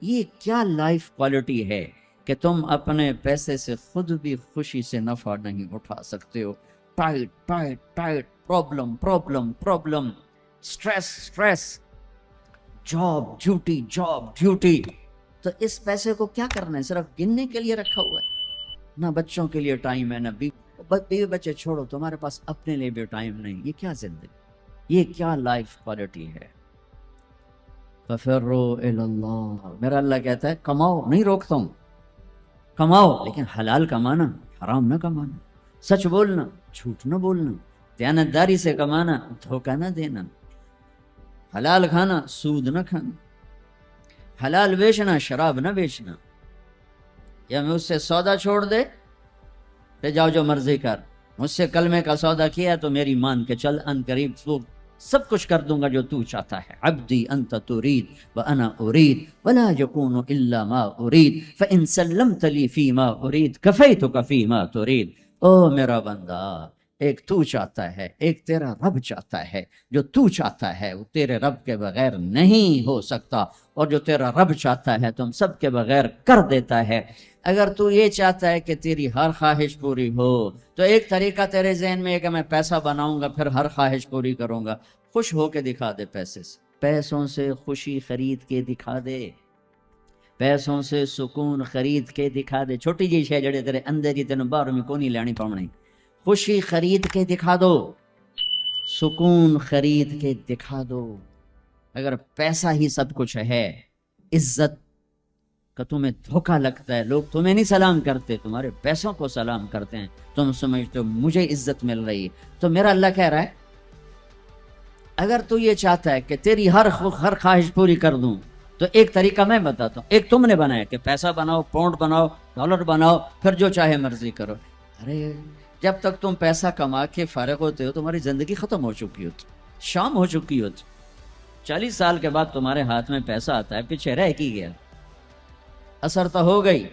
یہ کیا life quality ہے کہ تم اپنے پیسے سے خود بھی خوشی سے نفع نہیں اٹھا سکتے ہو؟ Tight tight tight, problem problem problem, stress stress, job duty. تو اس پیسے کو کیا کرنا ہے؟ صرف گننے کے لیے رکھا ہوا ہے. نہ بچوں کے لیے ٹائم ہے، نہ بیوی بچے چھوڑو، تمہارے پاس اپنے لیے بھی ٹائم نہیں. یہ کیا زندگی، یہ کیا لائف کوالٹی ہے؟ ففروا الی اللہ. میرا اللہ کہتا ہے کماؤ، نہیں روکتا ہوں، کماؤ لیکن حلال کمانا، حرام نہ کمانا، سچ بولنا، جھوٹ نہ بولنا، دیانتداری سے کمانا، دھوکہ نہ دینا، حلال کھانا، سود نہ کھانا، حلال بیچنا، شراب نہ بیچنا. یا میں اس سے سودا چھوڑ دے پہ جاؤ جو مرضی کر، مجھ سے کلمے کا سودا کیا تو میری مان کے چل، ان قریب وہ سب کچھ کر دوں گا جو تو چاہتا ہے. عبدی انت ترید وانا ارید ولا یکون الا ما ارید فان سلمت لی فیما ارید کفیتک فیما ترید. او میرا بندہ، ایک تو چاہتا ہے، ایک تیرا رب چاہتا ہے. جو تو چاہتا ہے وہ تیرے رب کے بغیر نہیں ہو سکتا، اور جو تیرا رب چاہتا ہے تم سب کے بغیر کر دیتا ہے. اگر تو یہ چاہتا ہے کہ تیری ہر خواہش پوری ہو تو ایک طریقہ تیرے ذہن میں ہے کہ میں پیسہ بناؤں گا پھر ہر خواہش پوری کروں گا. خوش ہو کے دکھا دے پیسے سے، پیسوں سے خوشی خرید کے دکھا دے، پیسوں سے سکون خرید کے دکھا دے. چھوٹی جی شے جڑے تیرے اندر جی تینوں باہر میں کونی لینی پاونی، خوشی خرید کے دکھا دو، سکون خرید کے دکھا دو. اگر پیسہ ہی سب کچھ ہے، عزت کا تمہیں دھوکہ لگتا ہے، لوگ تمہیں نہیں سلام کرتے، تمہارے پیسوں کو سلام کرتے ہیں، تم سمجھتے ہو مجھے عزت مل رہی ہے. تو میرا اللہ کہہ رہا ہے اگر تو یہ چاہتا ہے کہ تیری ہر خواہش پوری کر دوں تو ایک طریقہ میں بتاتا ہوں. ایک تم نے بنایا کہ پیسہ بناؤ، پاؤنڈ بناؤ، ڈالر بناؤ، پھر جو چاہے مرضی کرو. ارے جب تک تم پیسہ کما کے فارغ ہوتے ہو تمہاری زندگی ختم ہو چکی ہوتی، شام ہو چکی ہوتی. 40 سال کے بعد تمہارے ہاتھ میں پیسہ آتا ہے، پیچھے رہ کی گیا، اثر تو ہو گئی،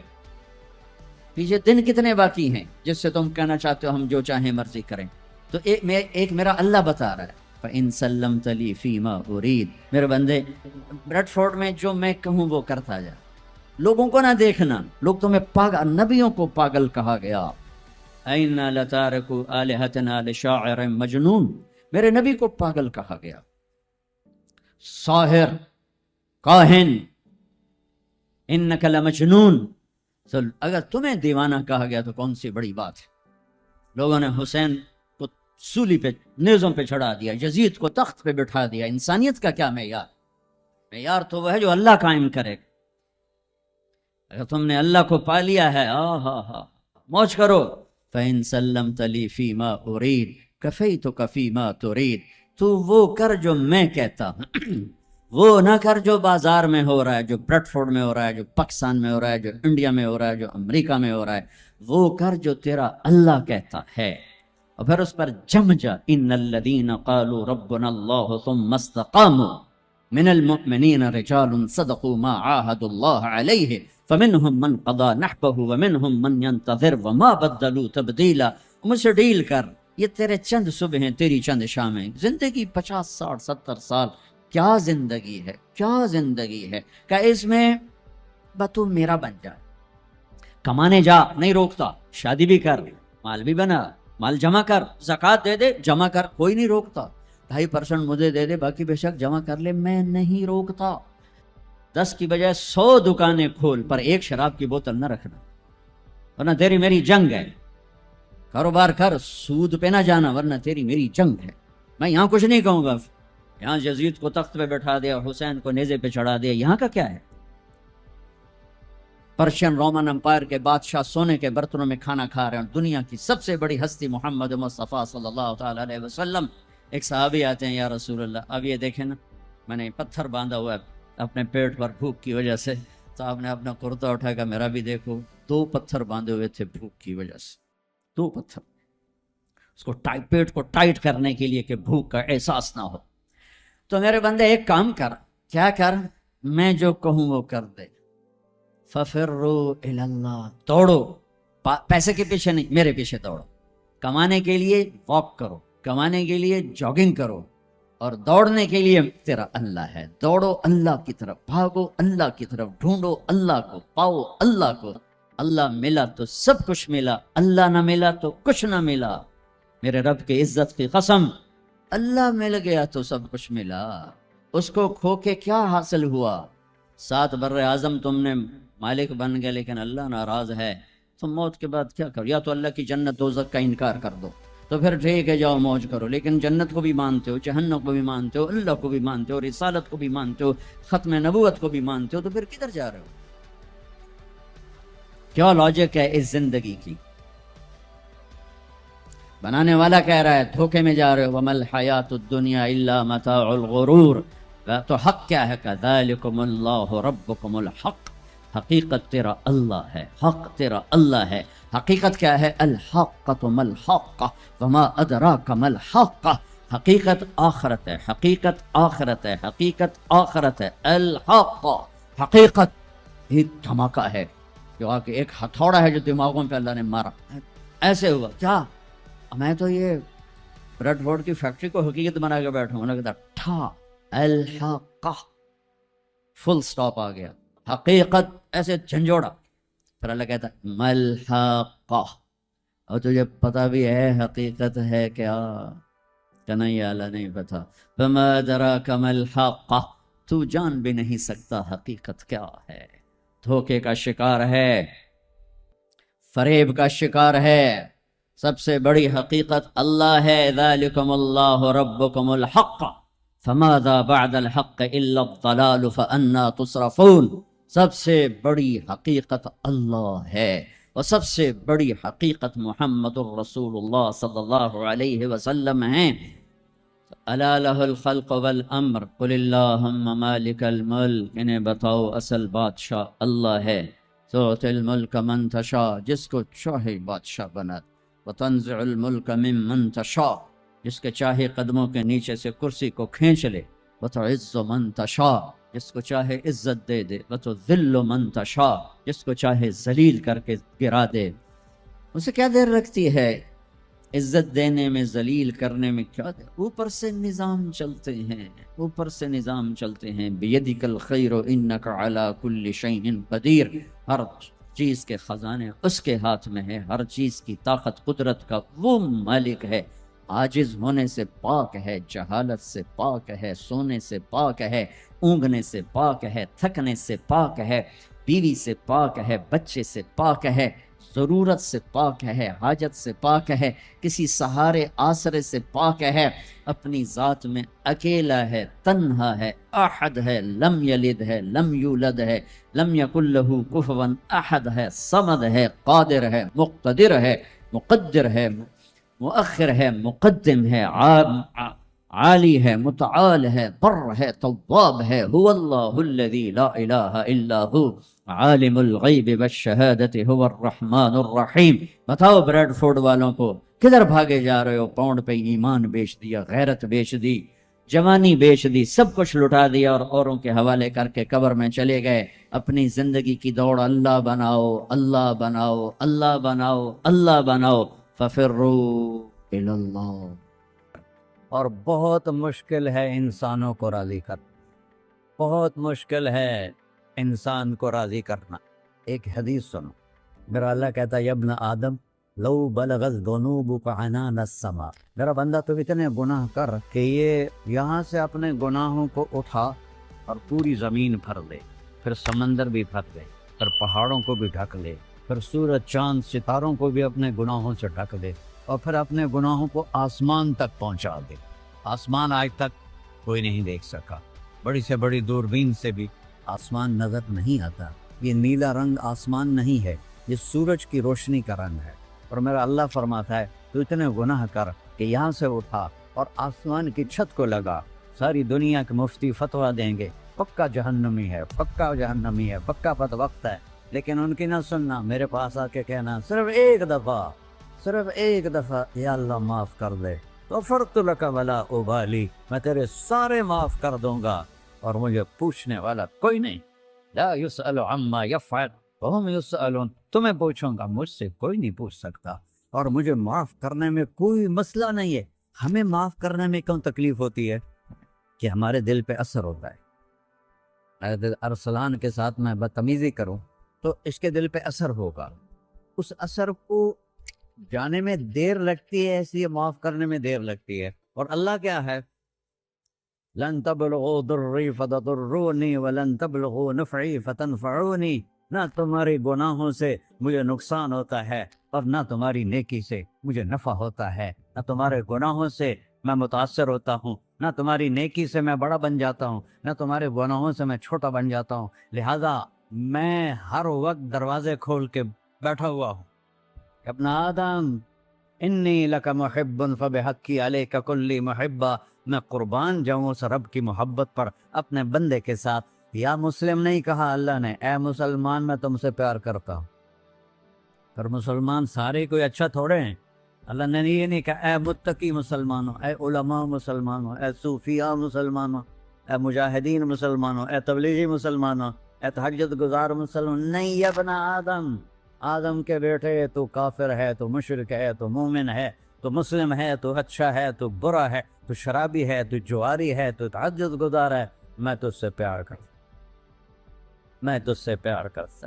پیچھے دن کتنے باقی ہیں جس سے تم کہنا چاہتے ہو ہم جو چاہیں مرضی کریں. تو ایک میرا اللہ بتا رہا ہے فَإِن سَلَّمْتَ لِي فِي مَا أُرِيد. میرے بندے بریڈ فورڈ میں جو میں کہوں وہ کرتا جا، لوگوں کو نہ دیکھنا. لوگ تمہیں پاگل، نبیوں کو پاگل کہا گیا. اَإِنَّا لَتَارِكُوا آلِهَتَنَا لِشَاعِرٍ مَجْنُونٍ. میرے نبی کو پاگل کہا گیا، ساحر، کاہن، انک لمجنون. تو اگر تمہیں دیوانہ کہا گیا تو کون سی بڑی بات ہے. لوگوں نے حسین کو سولی پہ، نیزوں پہ چڑھا دیا، یزید کو تخت پہ بٹھا دیا. انسانیت کا کیا معیار؟ معیار تو وہ ہے جو اللہ قائم کرے. اگر تم نے اللہ کو پا لیا ہے، موج کرو. فَإِن سَلَّمْتَ لِي فِي مَا أُرِيد كَفَيْتُكَ فِي مَا تُرِيد. تو وہ کر جو میں کہتا ہوں، وہ نہ کر جو بازار میں ہو رہا ہے، جو بریڈ فورڈ میں ہو رہا ہے، جو پاکستان میں ہو رہا ہے، جو انڈیا میں ہو رہا ہے، جو امریکہ میں ہو رہا ہے. وہ کر جو تیرا اللہ کہتا ہے، اور پھر اس پر جم جا. ان الذین قالوا ربنا اللہ ثم استقاموا من المؤمنین رجال صدقوا ما عاهدوا اللہ علیہ فمنهم من قضى نحبه ومنهم من ينتظر وما بدلوا تبدیلا. مجھ سے ڈیل کر، یہ تیرے چند صبح ہیں، تیری چند شامیں. زندگی 50 60 70 سال، کیا زندگی ہے، کیا زندگی ہے کہ اس میں تو میرا بن جا. کمانے جا، نہیں روکتا. شادی بھی کر، مال بھی بنا، مال جمع کر، زکوٰۃ دے دے، جمع کر، کوئی نہیں روکتا. 2.5% مجھے دے دے، باقی بے شک جمع کر لے، میں نہیں روکتا. 10 کی بجائے 100 دکانیں کھول، پر ایک شراب کی بوتل نہ رکھنا، ورنہ تیری میری جنگ ہے. کاروبار کر، سود پہ نہ جانا، ورنہ تیری میری جنگ ہے. میں یہاں کچھ نہیں کہوں گا. یہاں یزید کو تخت پہ بٹھا دیا، حسین کو نیزے پہ چڑھا دیا، یہاں کا کیا ہے؟ پرشین رومن امپائر کے بادشاہ سونے کے برتنوں میں کھانا کھا رہے ہیں. دنیا کی سب سے بڑی ہستی محمد مصطفیٰ صلی اللہ تعالیٰ علیہ وسلم. ایک صحابی آتے ہیں، یا رسول اللہ، اب یہ دیکھیں نا، میں نے پتھر باندھا ہوا ہے اپنے پیٹ پر بھوک کی وجہ سے. تو آپ نے اپنا کرتا اٹھا کر میرا بھی دیکھو. 2 پتھر باندھے ہوئے تھے بھوک کی وجہ سے، 2 پتھر، اس کو پیٹ کو ٹائٹ کرنے کے لیے کہ بھوک کا احساس نہ ہو. تو میرے بندے ایک کام کر، کیا کر؟ میں جو کہوں وہ کر دے. فَفِرُّوا إِلَى اللَّهِ. دوڑو، پیسے کے پیچھے نہیں، میرے پیچھے دوڑو. کمانے کے لیے واک کرو، کمانے کے لیے جاگنگ کرو، اور دوڑنے کے لیے تیرا اللہ ہے. دوڑو اللہ کی طرف، بھاگو اللہ کی طرف، ڈھونڈو اللہ کو، پاؤ اللہ کو. اللہ ملا تو سب کچھ ملا، اللہ نہ ملا تو کچھ نہ ملا. میرے رب کی عزت کی قسم، اللہ مل گیا تو سب کچھ ملا. اس کو کھو کے کیا حاصل ہوا؟ 7 بر اعظم تم نے مالک بن گئے، لیکن اللہ ناراض ہے. تم موت کے بعد کیا کرو؟ یا تو اللہ کی جنت دوزخ کا انکار کر دو تو پھر ٹھیک ہے جاؤ موج کرو، لیکن جنت کو بھی مانتے ہو، جہنم کو بھی مانتے ہو، اللہ کو بھی مانتے ہو، رسالت کو بھی مانتے ہو، ختم نبوت کو بھی مانتے ہو، تو پھر کدھر جا رہے ہو؟ کیا لاجک ہے اس زندگی کی؟ بنانے والا کہہ رہا ہے دھوکے میں جا رہے ہو. وَمَا الْحَيَاةُ الدُّنْيَا إِلَّا مَتَاعُ الْغُرُورِ. تو حق کیا ہے؟ كَذَلِكُمُ اللَّهُ رَبُّكُمُ الْحَقِّ. حقیقت تیرا اللہ ہے، حق تیرا اللہ ہے. حقیقت کیا ہے؟ الحقۃ ما الحق وما ادراک ما الحق. حقیقت آخرت ہے، حقیقت آخرت ہے، حقیقت آخرت ہے. الحق حقیقت ہی دھماکہ ہے جو آ کے ایک ہتھوڑا ہے جو دماغوں پہ اللہ نے مارا. ایسے ہوا کیا؟ میں تو یہ بریڈ فورڈ کی فیکٹری کو حقیقت بنا کے بیٹھا ہوں. لگتا ٹھا الحق، فل سٹاپ آ گیا. حقیقت ایسے جھنجھوڑا. پھر اللہ کہتا ہے ملحقہ، اور تجھے پتہ بھی ہے حقیقت ہے کیا؟ کہ نہیں اللہ نہیں پتا. فما ادراک ما الحقہ، تو جان بھی نہیں سکتا حقیقت کیا ہے. دھوکے کا شکار ہے، فریب کا شکار ہے. سب سے بڑی حقیقت اللہ ہے. ذالکم اللہ ربکم الحق فماذا بعد الحق الا الضلال فانا تصرفون. سب سے بڑی حقیقت اللہ ہے، اور سب سے بڑی حقیقت محمد الرسول اللہ صلی اللہ علیہ وسلم ہیں. الا لہ الخلق والامر قل اللہم مالک الملک. انہیں بتاؤ اصل بادشاہ اللہ ہے. تؤتی الملک من تشاء، جس کو چاہے بادشاہ بنا. وتنزع الملک ممن تشاء، جس کے چاہے قدموں کے نیچے سے کرسی کو کھینچ لے. وتعز من تشاء، جس کو چاہے عزت دے دے. وتذل من تشاء، جس کو چاہے ذلیل کر کے گرا دے. اسے کیا دیر رکھتی ہے عزت دینے میں، ذلیل کرنے میں؟ کیا دیر؟ اوپر سے نظام چلتے ہیں، اوپر سے نظام چلتے ہیں. بیدک الخیر انک علی کل شیء قدیر. ہر چیز کے خزانے اس کے ہاتھ میں ہے، ہر چیز کی طاقت قدرت کا وہ مالک ہے. عاجز ہونے سے پاک ہے، جہالت سے پاک ہے، سونے سے پاک ہے، اونگنے سے پاک ہے، تھکنے سے پاک ہے، بیوی سے پاک ہے، بچے سے پاک ہے، ضرورت سے پاک ہے، حاجت سے پاک ہے، کسی سہارے آسرے سے پاک ہے. اپنی ذات میں اکیلا ہے، تنہا ہے، احد ہے، لم یلد ہے، لم یولد ہے، لم یکن لہ کفوا احد ہے، صمد ہے، قادر ہے، مقتدر ہے، مقدر ہے، مؤخر ہے، مقدم ہے، عالی ہے، متعال ہے، بر ہے، تواب ہے. هو اللہ الذی لا الہ الا ہو عالم الغیب والشہادۃ هو الرحمن الرحیم. بتاؤ بریڈ فورڈ والوں کو کدھر بھاگے جا رہے ہو؟ پاؤنڈ پہ ایمان بیچ دیا، غیرت بیچ دی، جوانی بیچ دی، سب کچھ لٹا دیا اور اوروں کے حوالے کر کے قبر میں چلے گئے. اپنی زندگی کی دوڑ اللہ بناؤ، اللہ بناؤ، اللہ بناؤ، اللہ بناؤ. ففروا الی اللہ. اور بہت مشکل ہے انسانوں کو راضی کرنا، بہت مشکل ہے انسان کو راضی کرنا. ایک حدیث سنو. میرا اللہ کہتا ہے یا ابن آدم لو بلغت ذنوبک عنان السماء. میرا بندہ تو اتنے گناہ کر کہ یہ یہاں سے اپنے گناہوں کو اٹھا اور پوری زمین بھر لے، پھر سمندر بھی بھر لے، پھر پہاڑوں کو بھی ڈھک لے، پھر سورج چاند ستاروں کو بھی اپنے گناہوں سے ڈھک دے، اور پھر اپنے گناہوں کو آسمان تک پہنچا دے. آسمان آج تک کوئی نہیں دیکھ سکا، بڑی سے بڑی دوربین سے بھی آسمان نظر نہیں آتا. یہ نیلا رنگ آسمان نہیں ہے، یہ سورج کی روشنی کا رنگ ہے. اور میرا اللہ فرماتا ہے تو اتنے گناہ کر کہ یہاں سے اٹھا اور آسمان کی چھت کو لگا. ساری دنیا کے مفتی فتویٰ دیں گے پکا جہنمی ہے، پکا جہنمی ہے، پکا بدبخت ہے، لیکن ان کی نہ سننا. میرے پاس آ کے کہنا صرف ایک دفعہ یا اللہ معاف کر دے. غفرت لک ولا ابالی، میں تیرے سارے معاف کر دوں گا اور مجھے پوچھنے والا کوئی نہیں. لا یسأل عما یفعل وهم یسألون. تمہیں پوچھوں گا، مجھ سے کوئی نہیں پوچھ سکتا، اور مجھے معاف کرنے میں کوئی مسئلہ نہیں ہے. ہمیں معاف کرنے میں کیوں تکلیف ہوتی ہے؟ کہ ہمارے دل پہ اثر ہوتا ہے. اگر ارسلان کے ساتھ میں بدتمیزی کروں تو اس کے دل پہ اثر ہوگا. اس اثر کو جانے میں دیر لگتی ہے، اس لیے معاف کرنے میں دیر لگتی ہے. اور اللہ کیا ہے؟ لن تبلغوا ضرری فتضرونی ولن تبلغوا نفعی فتنفعونی. نہ تمہاری گناہوں سے مجھے نقصان ہوتا ہے اور نہ تمہاری نیکی سے مجھے نفع ہوتا ہے. نہ تمہارے گناہوں سے میں متاثر ہوتا ہوں، نہ تمہاری نیکی سے میں بڑا بن جاتا ہوں، نہ تمہارے گناہوں سے میں چھوٹا بن جاتا ہوں. لہذا میں ہر وقت دروازے کھول کے بیٹھا ہوا ہوں. ابن آدم انی لک محب فبحقی علیک کلی محبہ. میں قربان جاؤں اس رب کی محبت پر اپنے بندے کے ساتھ. یا مسلم نہیں کہا اللہ نے، اے مسلمان میں تم سے پیار کرتا ہوں. پر مسلمان سارے کوئی اچھا تھوڑے ہیں. اللہ نے یہ نہیں کہا اے متقی مسلمانوں، اے علماء مسلمانوں، اے صوفیاء مسلمانوں، اے مجاہدین مسلمانوں، اے تبلیغی مسلمانوں، اے تہجد گزار مسلمان. نہیں یا ابن آدم، آدم کے بیٹے، تو کافر ہے، تو مشرک ہے، تو مومن ہے، تو مسلم ہے، تو اچھا ہے، تو برا ہے، تو شرابی ہے، تو جواری ہے، تو تہجد گزار ہے. میں تجھ سے پیار کرتا، میں تجھ سے پیار کرتا.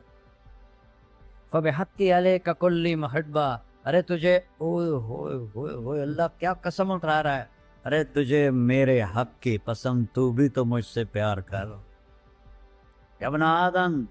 فبحقی علیک کلی محبہ. ارے تجھے اوئے ہوئے ہوئے ہوئے، اللہ کیا قسم اٹھا رہا ہے. ارے تجھے میرے حق کی پسند، تو بھی تو مجھ سے پیار کر. ابن آدم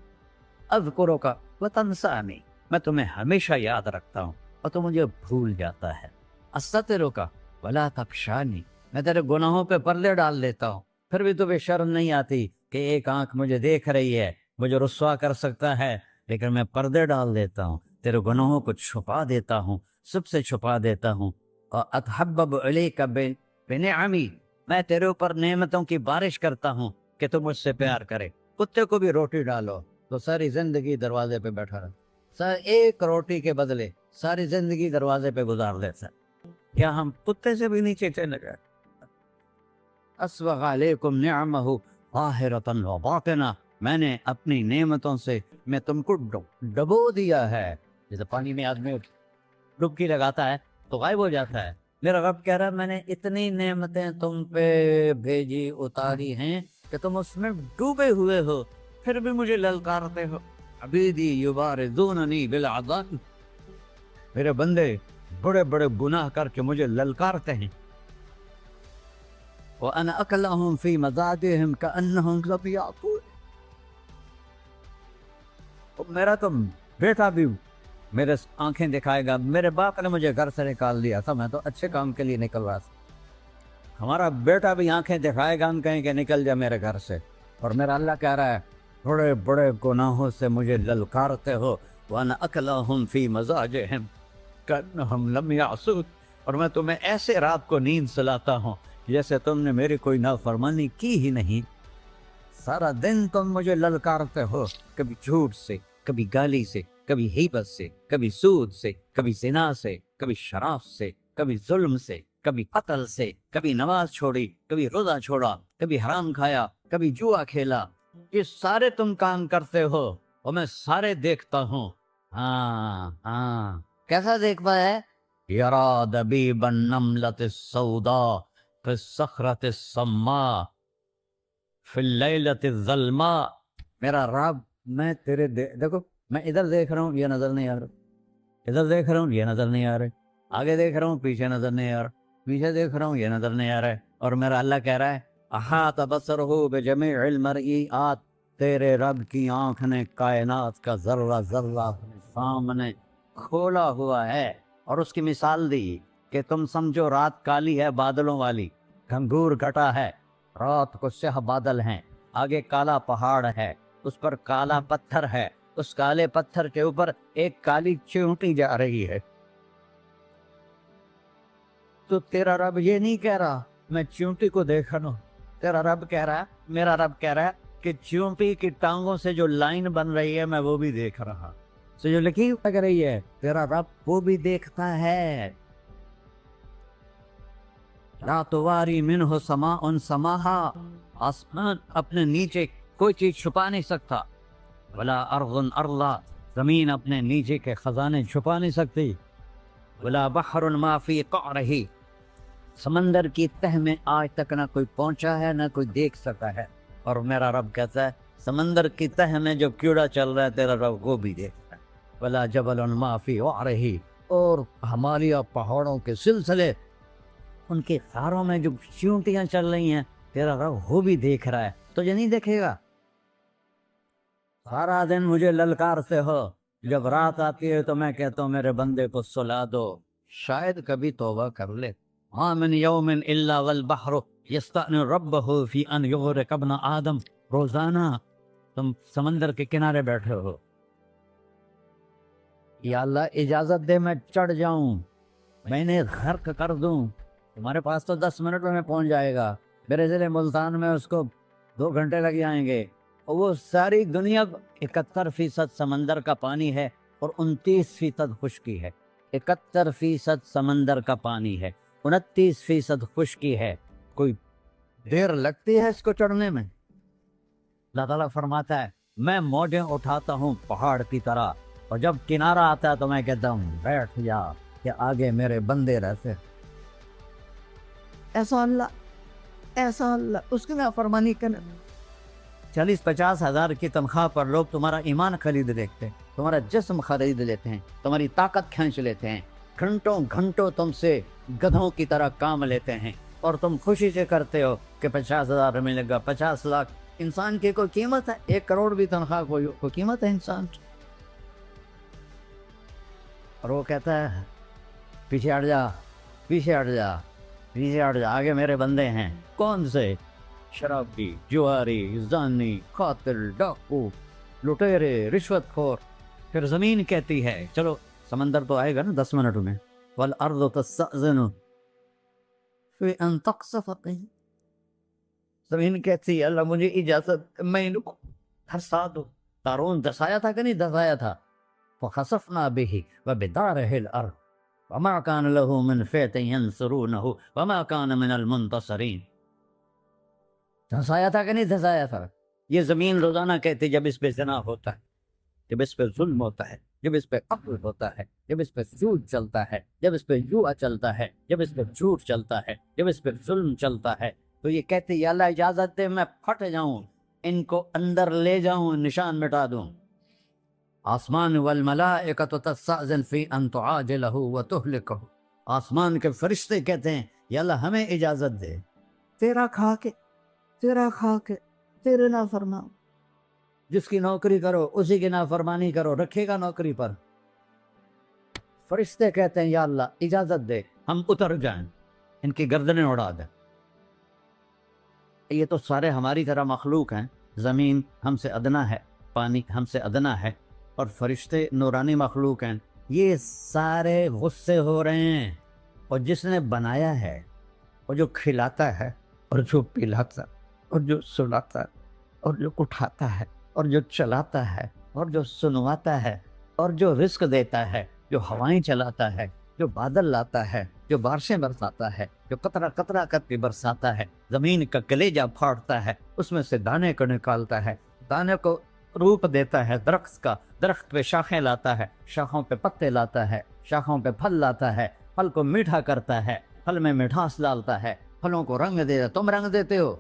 اذکرک وتنسانی. میں تمہیں ہمیشہ یاد رکھتا ہوں اور تو مجھے بھول جاتا ہے. استترک ولا تخشانی. میں تیرے گناہوں پہ پردے ڈال دیتا ہوں، پھر بھی تمہیں شرم نہیں آتی کہ ایک آنکھ مجھے دیکھ رہی ہے، مجھے رسوا کر سکتا ہے، لیکن میں پردے ڈال دیتا ہوں، تیرے گناہوں کو چھپا دیتا ہوں، سب سے چھپا دیتا ہوں. اور اتحبب الیک بنعمی. میں تیرے اوپر نعمتوں کی بارش کرتا ہوں کہ تم مجھ سے پیار کرے. کتے کو بھی روٹی ڈالو تو ساری زندگی دروازے پہ بیٹھا رہتا، ایک روٹی کے بدلے ساری زندگی دروازے پہ گزار دیتا. کیا ہم کتے سے بھی نیچے چلے گئے؟ اسبغ علیکم نعمہ ظاہرۃ و باطنہ. میں نے اپنی نعمتوں سے میں تم کو ڈبو دیا ہے. جیسے پانی میں آدمی ڈبکی لگاتا ہے تو غائب ہو جاتا ہے. میرا رب کہہ رہا ہے میں نے اتنی نعمتیں تم پہ بھیجی، اتاری ہیں کہ تم اس میں ڈوبے ہوئے ہو، پھر بھی مجھے للکارتے ہو. عبیدی یبارزوننی بالعذاب. میرے بندے بڑے بڑے گناہ کر کے مجھے للکارتے ہیں. وَأَنَا أَكْلَهُمْ فِي مَزَاجِهِمْ كَأَنَّهُمْ لَمْ يَعْقُونَ. میرا تو بیٹا بھی میرے آنکھیں دکھائے گا. میرے باپ نے مجھے گھر سے نکال دیا تھا، میں تو اچھے کام کے لیے نکل رہا تھا. ہمارا بیٹا بھی آنکھیں دکھائے گا، ہم کہیں کہ نکل جا میرے گھر سے. اور میرا اللہ کہہ رہا ہے بڑے بڑے گناہوں سے مجھے للکارتے ہو. وَأَنَا أَكْلَهُمْ فِي مَزَاجِهِمْ كَأَنَّهُمْ لَمْ يَعْصُونَ. اور میں تمہیں ایسے رات کو نیند سلاتا ہوں جیسے تم نے میری کوئی نافرمانی کی ہی نہیں. سارا دن تم مجھے للکارتے ہو، کبھی جھوٹ سے، کبھی گالی سے، کبھی غیبت سے، کبھی سود سے، کبھی زنا سے، کبھی شراب سے، کبھی ظلم سے، کبھی قتل سے، کبھی نماز چھوڑی، کبھی روزہ چھوڑا، کبھی حرام کھایا، کبھی جوا کھیلا. یہ سارے تم کام کرتے ہو اور میں سارے دیکھتا ہوں. ہاں ہاں، کیسا دیکھ پایا ہے؟ یرا دبیب النملۃ السوداء فی الصخرۃ الصماء فی اللیلۃ الظلماء. میرا رب میں تیرے دیکھو، میں ادھر دیکھ رہا ہوں، یہ نظر نہیں آ رہا، ادھر دیکھ رہا ہوں، یہ نظر نہیں آ رہے، آگے دیکھ رہا ہوں، پیچھے نظر نہیں آ رہا، پیچھے دیکھ رہا ہوں، یہ نظر نہیں آ رہا ہے. اور میرا اللہ کہہ رہا ہے احاط بصرہ بجمیع المرئیات. تیرے رب کی آنکھ نے کائنات کا ذرہ ذرہ سامنے کھولا ہوا ہے. اور اس کی مثال دی کہ تم سمجھو رات کالی ہے بادلوں والی، گھنگور گھٹا ہے، رات کو سیاہ بادل ہیں، آگے کالا پہاڑ ہے، اس پر کالا پتھر ہے، اس کالے پتھر کے اوپر ایک کالی چیونٹی جا رہی ہے. تو تیرا رب یہ نہیں کہہ رہا میں چیونٹی کو دیکھ رہا ہوں. تیرا رب کہہ رہا ہے، میرا رب کہہ رہا ہے کہ چیونٹی کی ٹانگوں سے جو لائن بن رہی ہے میں وہ بھی دیکھ رہا. سے جو لکھی لگ رہی ہے تیرا رب وہ بھی دیکھتا ہے. لا تواری منہ سماء سماہا. آسمان اپنے نیچے کوئی چیز چھپا نہیں سکتا. ولا ارض ارضا. زمین اپنے نیچے کے خزانے چھپا نہیں سکتی. ولا بحر ما فی قعرہ سمندر کی تہ میں آج تک نہ کوئی پہنچا ہے نہ کوئی دیکھ سکا ہے، اور میرا رب کہتا ہے سمندر کی تہ میں جو کیڑا چل رہا ہے تیرا رب وہ بھی دیکھتا ہے۔ ولا جبل ما فی وعرہ، اور ہمالیہ پہاڑوں کے سلسلے، ان کے خاروں میں جو چیونٹیاں چل رہی ہیں تیرا رب وہ بھی دیکھ رہا ہے، تجھے نہیں دیکھے گا؟ سارا دن مجھے للکارتے ہو، جب رات آتی ہے تو میں کہتا ہوں میرے بندے کو سلا دو، شاید کبھی توبہ کر لے۔ ما من یوم الا والبحر یستأن ربہ فی ان یغرق ابن آدم، روزانہ تم سمندر کے کنارے بیٹھے ہو، یا اللہ اجازت دے میں چڑھ جاؤں، میں نے غرق کر دوں، تمہارے پاس تو 10 منٹ میں پہنچ جائے گا، میرے ضلع ملتان میں اس کو 2 گھنٹے لگ جائیں گے، اور وہ ساری دنیا 71% سمندر کا پانی ہے اور 29% خشکی ہے۔ 71% سمندر کا پانی ہے، 29% خشکی ہے، کوئی دیر لگتی ہے اس کو چڑھنے میں؟ اللہ تعالیٰ فرماتا ہے میں موجیں اٹھاتا ہوں پہاڑ کی طرح، اور جب کنارہ آتا ہے تو میں کہتا ہوں بیٹھ جا کہ آگے میرے بندے رہتے۔ ایسا اللہ اس کی نافرمانی کرنے، 40-50 ہزار کی تنخواہ پر لوگ تمہارا ایمان خرید لیتے ہیں، تمہارا جسم خرید لیتے ہیں، تمہاری طاقت کھینچ لیتے ہیں، گھنٹوں گھنٹوں تم سے گدھوں کی طرح کام لیتے ہیں، اور تم خوشی سے کرتے ہو کہ 50,000 ملے گا، 50 لاکھ۔ انسان کی کوئی قیمت ہے؟ 1 کروڑ بھی تنخواہ کوئی قیمت ہے انسان؟ اور وہ کہتا ہے پیچھے ہٹ جا، پیچھے ہٹ جا، پیچھے ہٹ جا، آگے میرے بندے ہیں۔ کون سے؟ شرابی، جواری، زانی، قاتل، ڈاکو، لٹیرے، رشوت خور۔ پھر زمین کہتی ہے چلو سمندر تو آئے گا نا 10 منٹ میں، والارض تستأذن فی ان تقصف بی، زمین کہتی ہے اللہ مجھے اجازت، میں ان کو دھسا دو۔ قارون دھسایا تھا کہ نہیں دھسایا تھا؟ فخسفنا به وبداره الارض وما كان له من فئة ينصرونه وما كان من المنتصرین۔ دھسایا تھا کہ نہیں دھسایا تھا؟ یہ زمین روزانہ کہتی جب اس پہ زنا ہوتا ہے، جب اس پہ ظلم ہوتا ہے، جب اس پہ قتل ہوتا ہے، جب اس پہ سود چلتا ہے، جب اس پہ جوا چلتا ہے، جب اس پہ جھوٹ چلتا ہے، جب اس پہ ظلم چلتا ہے، تو یہ کہتے یا اللہ اجازت دے میں پھٹ جاؤں، ان کو اندر لے جاؤں، نشان مٹا دوں۔ آسمان والملائکۃ تستأذن فی ان تعاجلہ وتہلکہ، آسمان کے فرشتے کہتے ہیں یا اللہ ہمیں اجازت دے، تیرا کھا کے تیرے نافرمان، جس کی نوکری کرو اسی کی نافرمانی کرو، رکھے گا نوکری پر؟ فرشتے کہتے ہیں یا اللہ اجازت دے ہم اتر جائیں، ان کی گردنیں اڑا دیں۔ یہ تو سارے ہماری طرح مخلوق ہیں، زمین ہم سے ادنا ہے، پانی ہم سے ادنا ہے، اور فرشتے نورانی مخلوق ہیں، یہ سارے غصے ہو رہے ہیں، اور جس نے بنایا ہے اور جو کھلاتا ہے اور جو پلاتا اور جو سلاتا اور جو اٹھاتا ہے اور جو چلاتا ہے اور جو سنواتا ہے اور جو رزق دیتا ہے، جو ہوائیں چلاتا ہے، جو بادل لاتا ہے، جو بارشیں برساتا ہے، جو قطرہ قطرہ کر کے برساتا ہے، زمین کا کلیجہ پھاڑتا ہے، اس میں سے دانے کو نکالتا ہے، دانے کو روپ دیتا ہے درخت کا، درخت پہ شاخیں لاتا ہے، شاخوں پہ پتے لاتا ہے، شاخوں پہ پھل لاتا ہے، پھل کو میٹھا کرتا ہے، پھل میں مٹھاس ڈالتا ہے، پھلوں کو رنگ دیتا، تم رنگ دیتے ہو،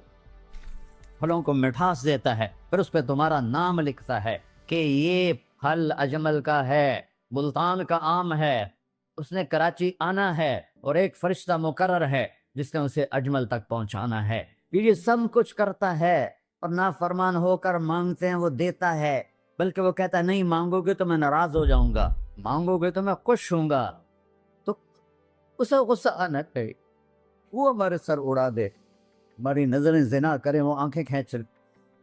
پھلوں کو مٹھاس دیتا ہے، پھر اس پہ تمہارا نام لکھتا ہے کہ یہ پھل اجمل کا ہے، ملتان کا آم ہے، اس نے کراچی آنا ہے، اور ایک فرشتہ مقرر ہے جس نے اسے اجمل تک پہنچانا ہے۔ یہ سب کچھ کرتا ہے، اور نافرمان ہو کر مانگتے ہیں وہ دیتا ہے، بلکہ وہ کہتا ہے نہیں مانگو گے تو میں ناراض ہو جاؤں گا، مانگو گے تو میں خوش ہوں گا، تو اسے غصہ آنا چاہیے، وہ ہمارے سر اڑا دے، ہماری نظریں زنا کریں وہ آنکھیں کھینچ لے،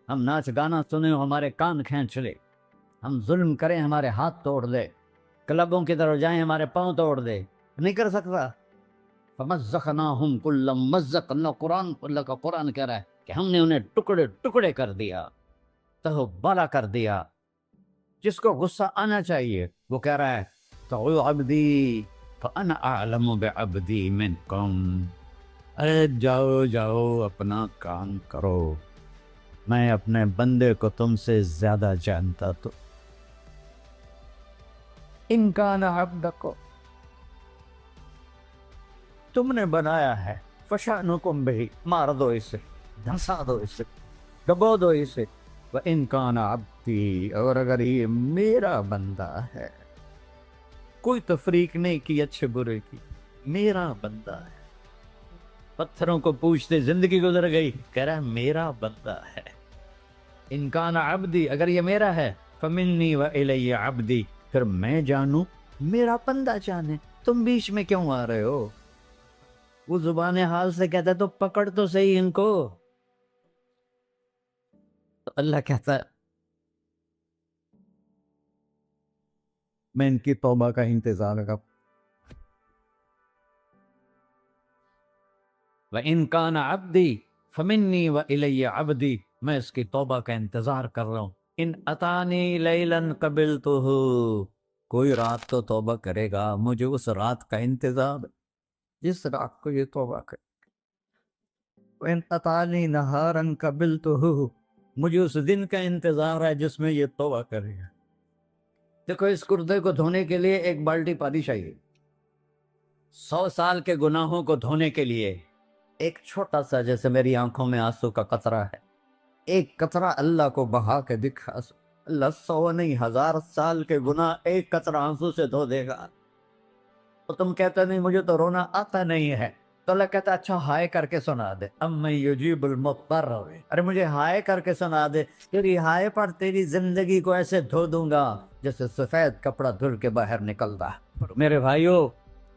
ہم ناچ گانا سنیں وہ ہمارے کان کھینچ لے، ہم ظلم کریں ہمارے ہاتھ توڑ دے، کلبوں کی طرف جائیں ہمارے پاؤں توڑ دے، نہیں کر سکتا۔ فَمَزَّقْنَاهُمْ كُلَّ مُمَزَّقٍ، اللہ کا قرآن کہہ رہا ہے کہ ہم نے انہیں ٹکڑے ٹکڑے کر دیا، تہو بالا کر دیا۔ جس کو غصہ آنا چاہیے وہ کہہ رہا ہے تَعُوا عَبْدِي فَأَنَا أَعْلَمُ بِعَبْدِي مِنْكُمْ، ارے جاؤ جاؤ اپنا کام کرو، میں اپنے بندے کو تم سے زیادہ جانتا، تو ان کان عبدک تم نے بنایا ہے، فشانکم بہی، مار دو اسے، دھنسا دو اسے، دبو دو اسے، وَإِن كَانَ عَبْدِي، اور اگر یہ میرا بندہ ہے، کوئی تفریق نہیں کی اچھے برے کی، میرا بندہ ہے۔ پتھروں کو پوچھتے زندگی گزر گئی، کہہ رہا ہے میرا بندہ ہے۔ ان کان عبدی، اگر یہ میرا ہے، فمنی والی عبدی، پھر میں جانوں میرا بندہ جانے، تم بیچ میں کیوں آ رہے ہو؟ وہ زبان حال سے کہتا ہے تو پکڑ تو صحیح ان کو۔ تو اللہ کہتا ہے میں ان کی توبہ کا انتظار کروں۔ وَإِن كَانَ عَبْدِي فَمِنِّي وَإِلَيَّ عَبْدِي، میں اس کی توبہ کا انتظار کر رہا ہوں۔ ان اتانی لیلاً قبلتہ، کوئی رات تو توبہ کرے گا، مجھے اس رات کا انتظار ہے جس رات کو یہ توبہ کرے۔ وَإِن اتانی نہاراً قبلتہ، مجھے اس دن کا انتظار ہے جس میں یہ توبہ کرے گا۔ دیکھو اس کرتے کو دھونے کے لیے ایک بالٹی پانی چاہیے، 100 سال کے گناہوں کو دھونے کے لیے ایک چھوٹا سا، جیسے میری آنکھوں میں آنسو کا قطرہ ہے، ایک قطرہ اللہ کو بہا کے دکھا، اللہ 100 نہیں 1000 سال کے گناہ ایک قطرہ آنسو سے دھو دے گا۔ تو تم کہتے نہیں مجھے تو رونا آتا نہیں ہے، تو اللہ کہتا اچھا ہائے کر کے سنا دے، اَمَّن یُجِیبُ الْمُضْطَرَّ، ارے مجھے ہائے کر کے سنا دے، تیری ہائے پر تیری زندگی کو ایسے دھو دوں گا جیسے سفید کپڑا دھل کے باہر نکلتا ہے۔ میرے بھائیو،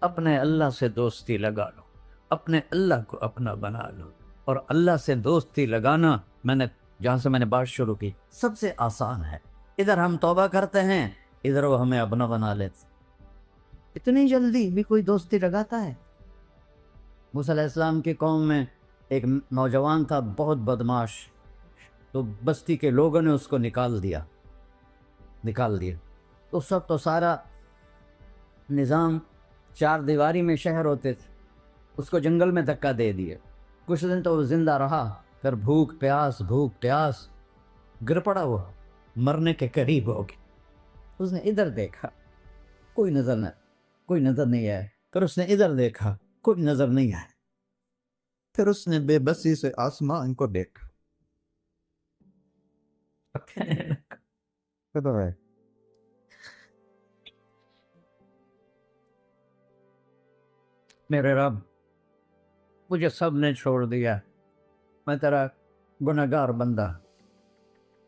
اپنے اللہ سے دوستی لگا لو، اپنے اللہ کو اپنا بنا لو، اور اللہ سے دوستی لگانا، جہاں سے میں نے بات شروع کی، سب سے آسان ہے۔ ادھر ہم توبہ کرتے ہیں، ادھر وہ ہمیں اپنا بنا لیتے۔ اتنی جلدی بھی کوئی دوستی لگاتا ہے؟ موسیٰ علیہ السلام کی قوم میں ایک نوجوان تھا بہت بدماش، تو بستی کے لوگوں نے اس کو نکال دیا۔ تو سب تو سارا نظام 4 دیواری میں شہر ہوتے تھے، اس کو جنگل میں دھکا دے دیے۔ کچھ دن تو وہ زندہ رہا، پھر بھوک پیاس گر پڑا، وہ مرنے کے قریب ہو گیا۔ اس نے ادھر دیکھا، کوئی نظر نہیں آیا، پھر اس نے ادھر دیکھا، کوئی نظر نہیں آیا، پھر اس نے بے بسی سے آسمان کو دیکھا۔ کدھر ہے؟ میرے رب، مجھے سب نے چھوڑ دیا، میں تیرا گنہگار بندہ،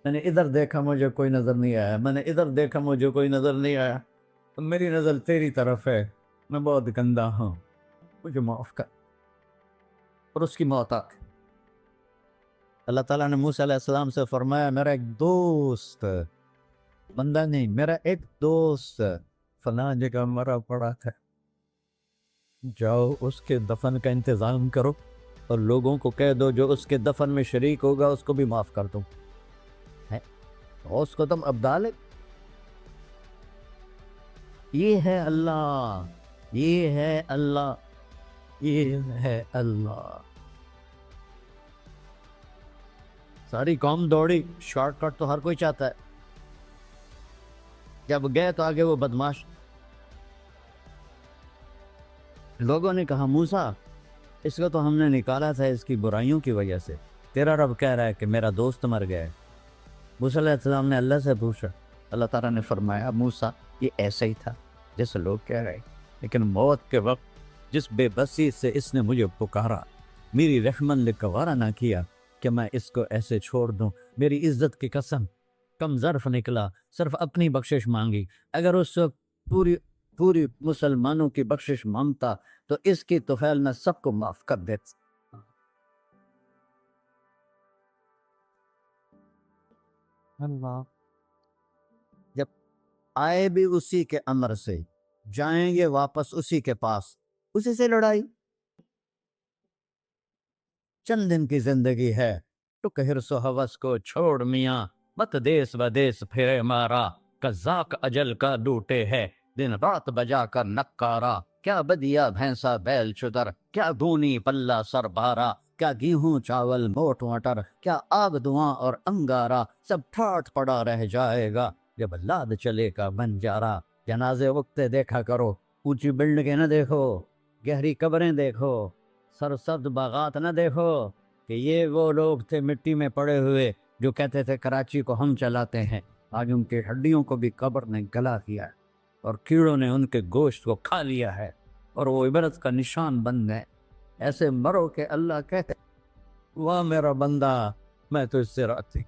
میں نے ادھر دیکھا مجھے کوئی نظر نہیں آیا، میں نے ادھر دیکھا مجھے کوئی نظر نہیں آیا، میری نظر تیری طرف ہے، میں بہت گندا ہوں، مجھے معاف کر۔ اور اس کی موت آ گئی۔ اللہ تعالیٰ نے موسیٰ علیہ السلام سے فرمایا میرا ایک دوست، بندہ نہیں، میرا ایک دوست فلاں جگہ مرا پڑا تھا، جاؤ اس کے دفن کا انتظام کرو اور لوگوں کو کہہ دو جو اس کے دفن میں شریک ہوگا اس کو بھی معاف کر دوں۔ اس کو تم ابدال ہے۔ یہ ہے اللہ، یہ ہے اللہ، یہ ہے اللہ۔ ساری قوم دوڑی، شارٹ کٹ تو ہر کوئی چاہتا ہے، جب گئے تو آگے وہ بدماش، لوگوں نے کہا موسیٰ اس کو تو ہم نے نکالا تھا اس کی برائیوں کی وجہ سے، تیرا رب کہہ رہا ہے کہ میرا دوست مر گیا ہے۔ موسیٰ علیہ السلام نے اللہ سے پوچھا، اللہ تعالیٰ نے فرمایا موسیٰ یہ ایسا ہی تھا جیسے لوگ کہہ رہے، لیکن موت کے وقت جس بے بسی سے اس نے مجھے پکارا، میری رحمت نے گوارا نہ کیا کہ میں اس کو ایسے چھوڑ دوں، میری عزت کی قسم، کم ظرف نکلا، صرف اپنی بخشش مانگی، اگر اس وقت پوری مسلمانوں کی بخشش مانگتا تو اس کی طفیل میں سب کو معاف کر دیتا۔ اللہ جب آئے بھی اسی کے امر سے، جائیں گے واپس اسی کے پاس، اسی سے لڑائی۔ چند دن کی زندگی ہے، ٹک حرص و ہوس کو چھوڑ میاں، مت دیس بدیس پھرے مارا، قذاق اجل کا ڈوٹے ہے، دن رات بجا کر نکارا، کیا بدیا بھینسا بیل چتر، کیا گونی پلہ سر بارا، کیا گیہوں چاول موٹ مٹر، کیا آگ دھواں اور انگارا، سب ٹھاٹ پڑا رہ جائے گا جب لاد چلے کا بنجارا۔ جنازے وقت دیکھا کرو، اونچی بلڈنگیں نہ دیکھو، گہری قبریں دیکھو، سرسبز باغات نہ دیکھو کہ یہ وہ لوگ تھے مٹی میں پڑے ہوئے جو کہتے تھے کراچی کو ہم چلاتے ہیں، آج ان کی ہڈیوں کو بھی قبر نے گلا دیا ہے اور کیڑوں نے ان کے گوشت کو کھا لیا ہے اور وہ عبرت کا نشان بن گئے۔ ایسے مرو کہ اللہ کہتے واہ میرا بندہ میں تو اس سے راضی